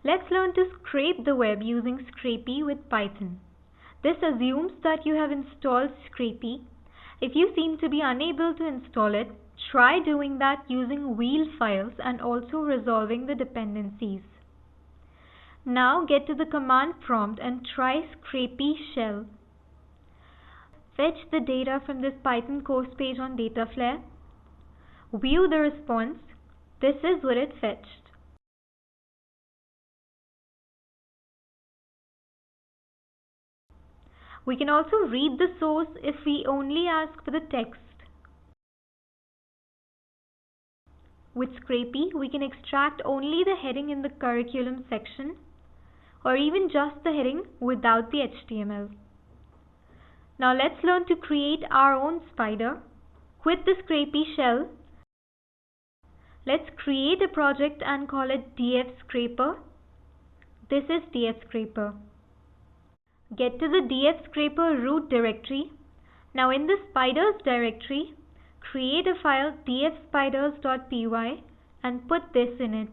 Let's learn to scrape the web using Scrapy with Python. This assumes that you have installed Scrapy. If you seem to be unable to install it, try doing that using wheel files and also resolving the dependencies. Now get to the command prompt and try Scrapy shell. Fetch the data from this Python course page on Dataflare. View the response. This is what it fetched. We can also read the source if we only ask for the text. With Scrapy, we can extract only the heading in the curriculum section, or even just the heading without the HTML. Now let's learn to create our own spider. With the Scrapy shell, let's create a project and call it dfScraper. This is dfScraper. Get to the dfScraper root directory. Now in the spiders directory, create a file dfspiders.py and put this in it.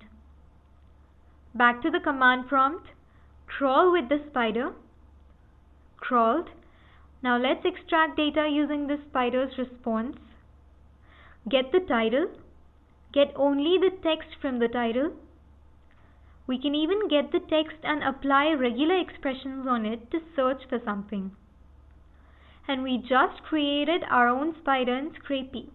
Back to the command prompt, crawl with the spider. Crawled. Now let's extract data using the spider's response. Get the title. Get only the text from the title. We can even get the text and apply regular expressions on it to search for something. And we just created our own spider in Scrapy.